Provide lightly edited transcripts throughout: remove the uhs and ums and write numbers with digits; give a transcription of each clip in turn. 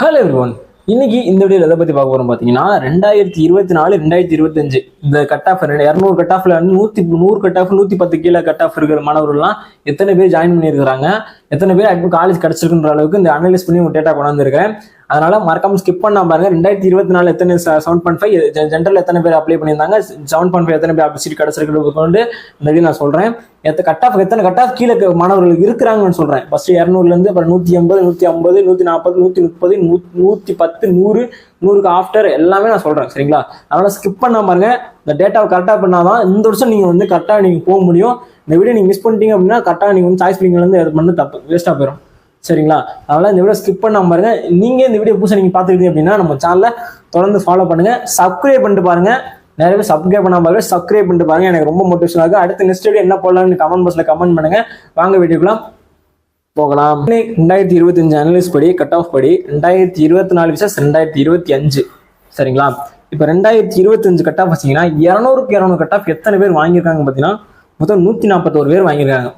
Hello everyone. இன்னைக்கு இந்த வீடியோவில் எதை பற்றி பார்க்க போகிறோம் பார்த்தீங்கன்னா 2024 2025 இந்த கட் ஆஃப் 200 கட் ஆஃப்ல 100 கட் ஆஃப் 110 கீழே கட் ஆஃப் இருக்கிற மாணவர்கள்லாம் எத்தனை பேர் ஜாயின் பண்ணியிருக்கிறாங்க, எத்தனை பேர் அட்மிட் காலேஜ் கிடச்சிருக்குன்ற அளவுக்கு இந்த அனலைஸ் பண்ணி ஒரு டேட்டா கொண்டாந்துருக்கேன். அதனால மறக்காம ஸ்கிப் பண்ணாம பாருங்க. 2024 எத்தனை 7.5 ஜென்ரல் எத்தனை பேர் அப்ளை பண்ணியிருந்தாங்க, 7.5 எத்தனை பேர் அப்படி சீட் கிடச்சிருக்கிறது கொண்டு இந்த வீடியோ நான் சொல்றேன். எத்தனை கட் ஆஃப் கீழே மாணவர்கள் இருக்கிறாங்கன்னு சொல்றேன். ஃபர்ஸ்ட் 200லேருந்து அப்புறம் 180 150 140 130 110 100 100க்கு ஆஃப்டர் எல்லாமே நான் சொல்றேன். சரிங்களா? அதனால ஸ்கிப் பண்ணாம பாருங்க. இந்த டேட்டாவை கரெக்டாக பண்ணாதான் இந்த வருஷம் நீங்க வந்து கரெக்டாக நீங்க போக முடியும். இந்த வீடியோ நீங்க மிஸ் பண்ணிட்டீங்க அப்படின்னா கரெக்டாக நீங்க வந்து சாய்ஸ் பிளிங்லேருந்து எது பண்ணு தப்பு வேஸ்டா போயிடும். சரிங்களா? அதனால இந்த வீடியோ ஸ்கிப் பண்ணாம பாருங்க. நீங்க இந்த வீடியோ புதுசாக நீங்க பார்த்துக்கிட்டீங்க அப்படின்னா நம்ம சேனலை தொடர்ந்து ஃபாலோ பண்ணுங்க, சப்ஸ்கிரைப் பண்ணிட்டு பாருங்க. நிறைய பேர் சப்ஸ்கிரைப் பண்ணாம பாருங்க, சப்ஸ்கிரைப் பண்ணிட்டு பாருங்க. எனக்கு ரொம்ப மோட்டிவேஷன் ஆகுது. அடுத்த நெக்ஸ்ட் வீடியோ என்ன போடலாம்னு கமெண்ட் பாக்ஸ்ல கமெண்ட் பண்ணுங்க. வாங்க வீடியோக்குலாம் போகலாம். 2025 அனலிஸ்ட் படி கட் ஆஃப் படி 2024 விசஸ் 2025. சரிங்களா? இப்போ 2025 கட் ஆஃப் வச்சிங்கன்னா 200க்கு 200 கட் ஆஃப் எத்தனை பேர் வாங்கியிருக்காங்க பார்த்தீங்கன்னா மொத்தம் 141 பேர் வாங்கியிருக்காங்க.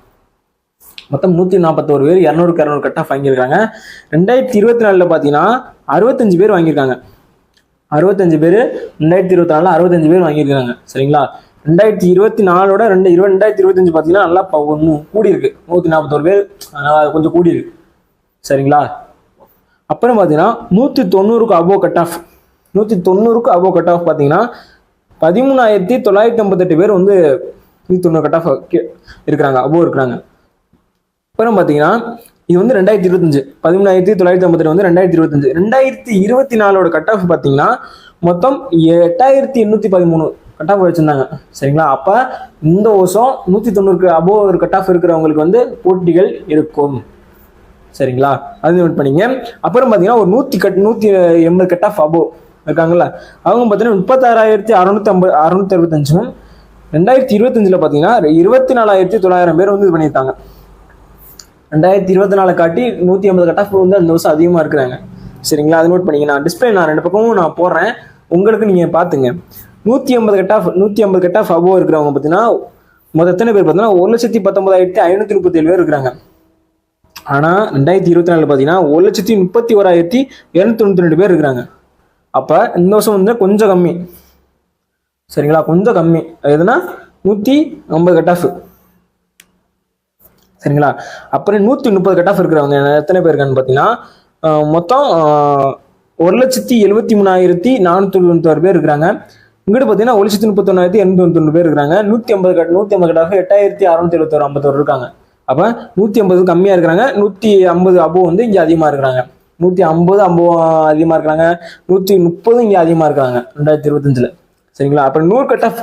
மொத்தம் 141 பேர் 200க்கு 200 கட் ஆஃப் வாங்கியிருக்காங்க. 2024 பார்த்தீங்கன்னா 65 பேர் வாங்கியிருக்காங்க. 65 பேர் 2024 65 பேர் வாங்கியிருக்காங்க. சரிங்களா? 2024 2025 பார்த்தீங்கன்னா நல்லா கூடி இருக்கு. 141 பேர் கொஞ்சம் கூடி இருக்கு. சரிங்களா? அப்புறம் பார்த்தீங்கன்னா 190க்கு அபோவ் கட் ஆஃப் 190க்கு அபோவ் கட் ஆஃப் பார்த்தீங்கன்னா 13,958 பேர் வந்து 190 கட் ஆஃப் இருக்கிறாங்க, அபோவ் இருக்கிறாங்க. அப்புறம் பார்த்தீங்கன்னா இது வந்து 2025 13,958 வந்து 2025. 2024 கட் ஆஃப் பார்த்தீங்கன்னா மொத்தம் 8,813 கட் ஆஃப் வச்சிருந்தாங்க. சரிங்களா? அப்ப இந்த வருஷம் 190க்கு அபோவ் ஒரு கட் ஆஃப் இருக்கிறவங்களுக்கு வந்து போட்டிகள் இருக்கும். சரிங்களா? அது நோட் பண்ணிங்க. அப்புறம் பார்த்தீங்கன்னா ஒரு 180 கட் ஆஃப் அபோவ் இருக்காங்கல்ல, அவங்க பார்த்தீங்கன்னா 36,665. 2025 பார்த்தீங்கன்னா 24,900 பேர் வந்து இது பண்ணியிருக்காங்க. 2024 காட்டி 180 கட் ஆஃப் வந்து அந்த வருஷம் அதிகமாக இருக்கிறாங்க. சரிங்களா? அது நோட் பண்ணிங்க. நான் டிஸ்பிளே நான் 2 பக்கமும் நான் போடுறேன், உங்களுக்கு நீங்கள் பார்த்துங்க. 150 கட் ஆஃப் அபோவ் இருக்கிறவங்க பார்த்தீங்கன்னா மொத்தம் எத்தனை பேர் பார்த்தீங்கன்னா 1,19,537 பேர் இருக்கிறாங்க. ஆனால் 2024 பார்த்தீங்கன்னா 1,31,292 பேர் இருக்கிறாங்க. அப்போ இந்த வருஷம் வந்து கொஞ்சம் கம்மி. சரிங்களா? கொஞ்சம் கம்மி. எதுனா 150 கட் ஆஃப். சரிங்களா? அப்புறம் 130 கட் ஆஃப் இருக்கிறவங்க எத்தனை பேர் இருக்கான்னு பார்த்தீங்கன்னா மொத்தம் 1,73,496 பேர் இருக்கிறாங்க. இங்கிட்ட பார்த்தீங்கன்னா 1,31,891 பேர் இருக்கிறாங்க. 150 கட் ஆஃப் 8,671 இருக்காங்க. அப்போ 150 கம்மியாக இருக்கிறாங்க, 150 அபோவ் வந்து இங்கே அதிகமாக இருக்கிறாங்க. 150 அபோவ் அதிகமாக இருக்கிறாங்க, 130 இங்கே அதிகமாக இருக்கிறாங்க 2025. சரிங்களா? அப்புறம் 100 கட் ஆஃப்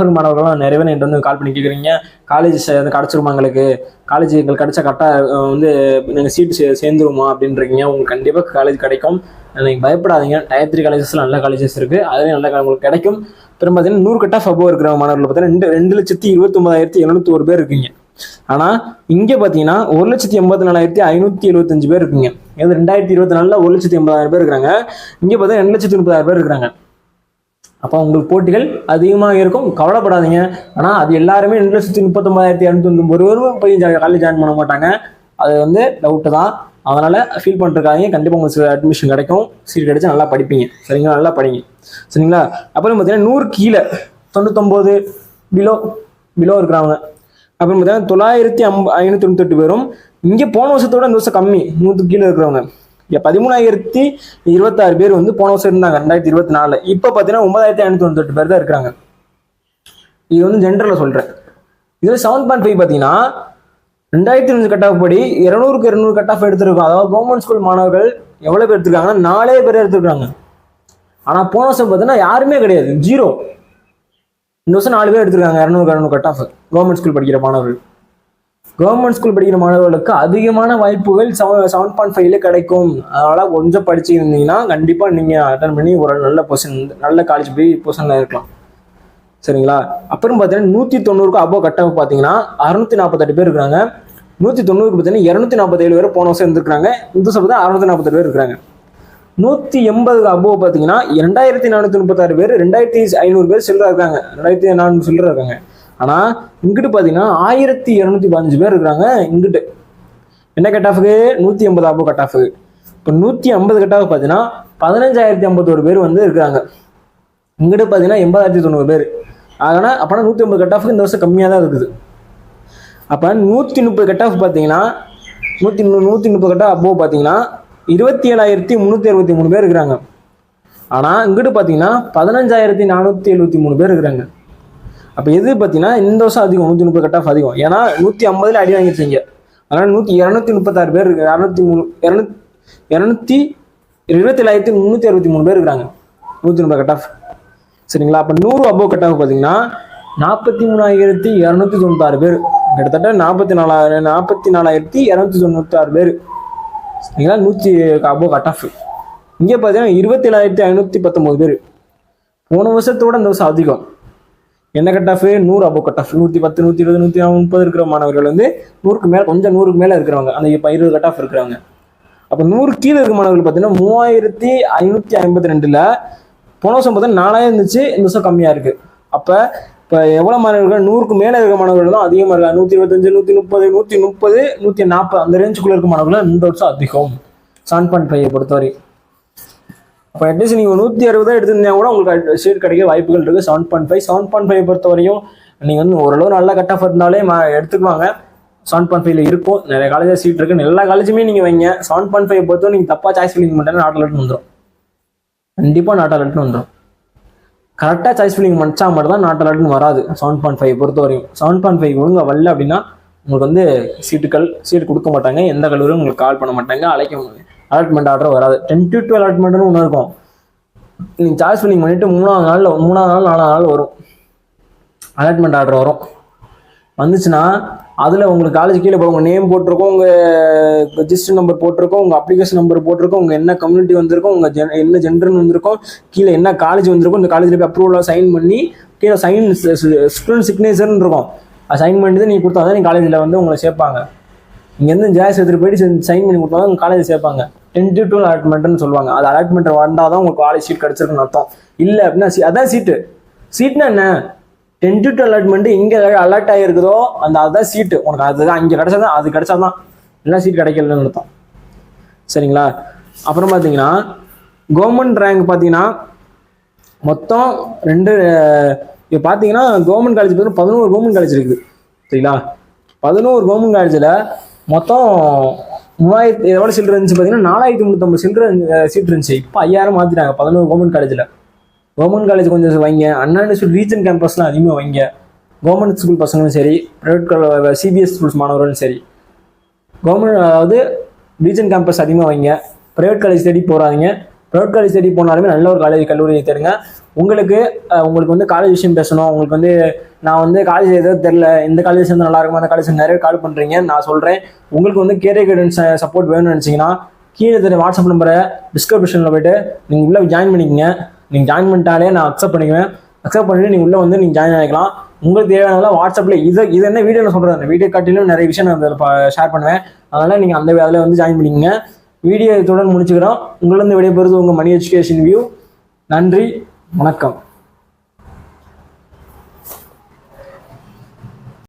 இருக்க மாணவர்கள்லாம் நிறைய பேர் என்கிட்ட வந்து கால் பண்ணி கேட்குறீங்க, காலேஜ் கிடச்சிருமா, எங்களுக்கு காலேஜ் எங்களுக்கு கிடைச்சா கரெக்டாக வந்து நீங்கள் சீட்டு சேர்ந்துருமா அப்படின்றீங்க. உங்களுக்கு கண்டிப்பாக காலேஜ் கிடைக்கும், நீங்கள் பயப்படாதீங்க. டயர் 3 காலேஜஸ்ல நல்ல காலேஜஸ் இருக்குது, அதுலேயும் நல்ல உங்களுக்கு கிடைக்கும். அப்புறம் பார்த்தீங்கன்னா 100 கட் ஆஃப் அபோவ் இருக்கிற மாணவர்கள் பார்த்தீங்கன்னா 2,29,701 பேர் இருக்கீங்க. ஆனால் இங்கே பார்த்தீங்கன்னா 1,84,575 பேர் இருக்குங்க. இது 2024 1,80,000 பேர் இருக்கிறாங்க. இங்கே பார்த்தீங்கன்னா 2,30,000 பேர் இருக்கிறாங்க. அப்போ உங்களுக்கு போட்டிகள் அதிகமாக இருக்கும், கவலைப்படாதீங்க. ஆனால் அது எல்லாருமே 2,39,291 பேரும் போய் காலேஜ் ஜாயின் பண்ண மாட்டாங்க. அது வந்து டவுட்டு தான். அதனால ஃபீல் பண்ணிருக்காங்க. கண்டிப்பாக உங்களுக்கு அட்மிஷன் கிடைக்கும், சீட் கிடைச்சா நல்லா படிப்பீங்க. சரிங்களா? நல்லா படிங்க. சரிங்களா? அப்புறம் பார்த்தீங்கன்னா 100 கீழே 99 பிலோ இருக்கிறவங்க அப்புறம் பார்த்தீங்கன்னா 9,598 பேரும் இங்கே போன வருஷத்தோட இந்த வருஷம் கம்மி. 100 கீழே இருக்கிறவங்க 13,026 பேர் வந்து போன வருஷம் இருந்தாங்க 2024. இப்போ பார்த்தீங்கன்னா 9,598 பேர் தான் இருக்கிறாங்க. இது வந்து ஜென்ரலில் சொல்கிறேன். இதில் 7.5 பார்த்தீங்கன்னா 2025 கட் ஆஃப் படி 200க்கு 200 கட் ஆஃப் எடுத்திருக்கோம். அதாவது கவர்மெண்ட் ஸ்கூல் மாணவர்கள் எவ்வளோ பேர் எடுத்திருக்காங்கன்னா 4 பேர் எடுத்திருக்காங்க. ஆனால் போன வருஷம் பார்த்தீங்கன்னா யாருமே கிடையாது, 0. இந்த வருஷம் 4 பேர் எடுத்திருக்காங்க 200க்கு 200 கட் ஆஃப். கவர்மெண்ட் ஸ்கூல் படிக்கிற மாணவர்களுக்கு அதிகமான வாய்ப்புகள் 7.5ல கிடைக்கும். அதனால கொஞ்சம் படிச்சுருந்தீங்கன்னா கண்டிப்பாக நீங்கள் அட்டன் பண்ணி ஒரு நல்ல நல்ல காலேஜ் போய் பொசிஷனில் இருக்கலாம். சரிங்களா? அப்புறம் பார்த்தீங்கன்னா 190க்கு அபோவ் கட் ஆஃப் பார்த்தீங்கன்னா 648 பேர் இருக்கிறாங்க. 190க்கு பார்த்தீங்கன்னா 247 பேர் போன வருஷம் இருந்திருக்காங்க. இந்த வருஷம் பார்த்தா 648 பேர் இருக்கிறாங்க. 180க்கு அபோவ் பார்த்தீங்கன்னா 2,436 பேர், 2,500 பேர் சில்லற இருக்காங்க, 2,400 சில்லற இருக்காங்க. ஆனால் இங்கிட்டு பார்த்தீங்கன்னா 1,215 பேர் இருக்கிறாங்க. இங்கிட்டு என்ன கட் ஆஃபுக்கு 180 அபோவ் கட் ஆஃபுக்கு. இப்போ 150 கட் ஆஃப் பார்த்தீங்கன்னா 15,051 பேர் வந்து இருக்கிறாங்க. இங்கிட்ட பார்த்தீங்கன்னா 80,090 பேர். ஆகனா அப்போனா 150 கட் ஆஃபுக்கு இந்த வருஷம் கம்மியாக தான் இருக்குது. அப்போ 130 கட் ஆஃப் பார்த்தீங்கன்னா 130 கட் ஆஃப் அப்போ பார்த்தீங்கன்னா 27,363 பேர் இருக்கிறாங்க. ஆனால் இங்கிட்டு பார்த்தீங்கன்னா 15,473 பேர் இருக்கிறாங்க. அப்போ எது பார்த்தீங்கன்னா இந்த வருஷம் அதிகம், 130 கட் ஆஃப் அதிகம். ஏன்னா 150 அடி வாங்கிருச்சீங்க. அதனால் 236 பேர் இருக்கு. 27,363 பேர் இருக்கிறாங்க 130 கட் ஆஃப். சரிங்களா? அப்போ 100 அபோவ் கட் ஆஃப் பார்த்தீங்கன்னா 43,296 பேர், கிட்டத்தட்ட 44,296 பேர். சரிங்களா? 100 அபோவ் கட் ஆஃப். இங்கே பார்த்தீங்கன்னா 27,519 பேர். போன வருஷத்தோட இந்த வருஷம் அதிகம். என்ன cut off? 100 above cut of. 110, 120, 130 இருக்கிற மாணவர்கள் வந்து 100க்கு மேலே, கொஞ்சம் 100க்கு மேலே இருக்கிறவங்க, அந்த 20 கட் ஆஃப் இருக்கிறவங்க. அப்போ 100 கீழே இருக்க மாணவர்கள் பார்த்தீங்கன்னா 3,552ல் போன வருஷம் பார்த்தீங்கன்னா 4,000 இருந்துச்சு. இந்த வருஷம் கம்மியாக இருக்கு. அப்போ இப்போ எவ்வளோ மாணவர்கள்? 100க்கு மேலே இருக்க மாணவர்கள் தான் அதிகமாக இருக்காங்க. 125, 130, 130, 140 அந்த ரேஞ்சுக்குள்ளே இருக்க மாணவர்கள் இந்த வருஷம் அதிகம் 7.5 பொறுத்தவரை. அப்போ அட்லீஸ்ட் நீங்கள் 160 எடுத்திருந்தா கூட உங்களுக்கு சீட் கிடைக்க வாய்ப்புகள் இருக்குது. 7.5 7.5 பொறுத்தவரையும் நீங்கள் வந்து ஓரளவு நல்லா கட் ஆஃப் இருந்தாலே எடுத்துக்குவாங்க. 7.5ல இருக்கும். நிறைய காலேஜில் சீட் இருக்குது. எல்லா காலேஜுமே நீங்கள் வைங்க. 7.5 பொறுத்தவரை நீங்கள் தப்பாக சாய்ஸ் ஃபில்லிங் பண்ணிட்டா நாட் அலர்ட்னு வந்துடும். கண்டிப்பாக நாட் அலர்ட்னு வந்துடும். கரெக்டாக சாய்ஸ் ஃபில்லிங் பண்ணிச்சா மட்டும் தான் நாட் அலர்ட்னு வராது. 7.5 பொறுத்தவரையும் 7.5 ஒழுங்காக வரல அப்படின்னா உங்களுக்கு வந்து சீட்டு கொடுக்க மாட்டாங்க. எந்த கல்லூரியும் உங்களுக்கு கால் பண்ண மாட்டாங்க, அழைக்க முடியாது. அலாட்மெண்ட் ஆர்டர் வராது. 10-2 அலாட்மெண்ட்னு ஒன்று இருக்கும். நீங்கள் சாய்ஸ் ஃபில்லிங் பண்ணிட்டு 3ஆவது நாள் 4ஆவது நாள் வரும், அலாட்மெண்ட் ஆர்டர் வரும். வந்துச்சுன்னா அதில் உங்களுக்கு காலேஜ் கீழே உங்கள் நேம் போட்டிருக்கோம், உங்கள் ரெஜிஸ்டர் நம்பர் போட்டிருக்கோம், உங்கள் அப்ளிகேஷன் நம்பர் போட்டிருக்கோம், உங்கள் என்ன கம்யூனிட்டி வந்திருக்கும், உங்கள் என்ன ஜெண்டர்னு வந்திருக்கும், கீழே என்ன காலேஜ் வந்திருக்கும், இந்த காலேஜில் போய் அப்ரூவலாக சைன் பண்ணி கீழே ஸ்டூடெண்ட் சிக்னேச்சர்னு இருக்கும். அது சைன் பண்ணிட்டு நீங்கள் கொடுத்தா தான் நீங்கள் காலேஜில் வந்து உங்களை சேர்ப்பாங்க. இங்கேருந்து ஜாஸ் எடுத்துகிட்டு போயிட்டு சைன் பண்ணி கொடுத்தா தான் உங்கள் காலேஜ் சேர்ப்பாங்க. 10-2 அலாட்மெண்ட்னு சொல்லுவாங்க. அது அலாட்மெண்ட் வந்தால் தான் உங்களுக்கு காலேஜ் சீட் கிடச்சிருக்குன்னு அர்த்தம். இல்லை அப்படின்னா அதான் சீட்னா என்ன? 10-2 அலாட்மெண்ட் எங்கே அலாட் ஆகிருக்குதோ அதுதான் சீட்டு உனக்கு. அதுதான் இங்கே கிடைச்சாதான், அது கிடைச்சாதான், எல்லாம் சீட் கிடைக்கலன்னு அர்த்தம். சரிங்களா? அப்புறம் பார்த்தீங்கன்னா கவர்மெண்ட் ரேங்க் பார்த்தீங்கன்னா மொத்தம் இப்போ பார்த்தீங்கன்னா கவர்மெண்ட் காலேஜ் பார்த்தீங்கன்னா 11 கவர்மெண்ட் காலேஜ் இருக்குது. சரிங்களா? 11 கவர்மெண்ட் காலேஜில் மொத்தம் 3000 எவ்வளோ சில்லர் இருந்துச்சு பார்த்தீங்கன்னா 4,350 சில்லர் சீட் இருந்துச்சு. இப்போ 5,000 மாற்றிட்டாங்க 11 கவர்மெண்ட் காலேஜில். கவர்மெண்ட் காலேஜ் கொஞ்சம் வைங்க. அண்ணா யூனிவர்சிட்டி ரீஜன் கேம்பஸ்லாம் அதிகமாக வைங்க. கவர்மெண்ட் ஸ்கூல் பசங்களும் சரி, ப்ரைவேட் சிபிஎஸ் ஸ்கூல்ஸ் மாணவர்களும் சரி, கவர்மெண்ட் அதாவது ரீஜன் கேம்பஸ் அதிகமாக வைங்க. ப்ரைவேட் காலேஜ் தேடி போகாதீங்க. ப்ரைவேட் காலேஜ் தேடி போனாலுமே நல்ல ஒரு கல்லூரியை தேடுங்க. உங்களுக்கு வந்து காலேஜ் விஷயம் பேசணும், உங்களுக்கு வந்து நான் வந்து காலேஜ் எதாவது தெரில, இந்த காலேஜ் சேர்ந்து நல்லா இருக்கும், அந்த காலேஜ் நிறைய கால் பண்ணுறீங்க. நான் சொல்கிறேன், உங்களுக்கு வந்து கேரியர் கைடன்ஸ் சப்போர்ட் வேணும்னு நினச்சிங்கன்னா கீழே தெரிய வாட்ஸ்அப் நம்பரை டிஸ்கிரிப்ஷனில் போய்ட்டு நீங்கள் உள்ளே ஜாயின் பண்ணிக்கங்க. நீங்கள் ஜாயின் பண்ணிட்டாலே நான் அக்செப்ட் பண்ணிக்குவேன். அக்செப்ட் பண்ணிவிட்டு நீங்கள் உள்ளே வந்து நீங்கள் ஜாயின் ஆகிக்கலாம். உங்களுக்கு தேவையானதெல்லாம் வாட்ஸ்அப்பில் இது என்ன வீடியோவில் சொல்கிறது, அந்த வீடியோ காட்டிலும் நிறைய விஷயம் நான் ஷேர் பண்ணுவேன். அதனால் நீங்கள் அதில் வந்து ஜாயின் பண்ணிக்கங்க. வீடியோ இத்துடன் முடிச்சுக்கிறோம். உங்களிருந்து விடைபெறுவது உங்கள் மணி எஜுகேஷன் வியூ. நன்றி, வணக்கம்.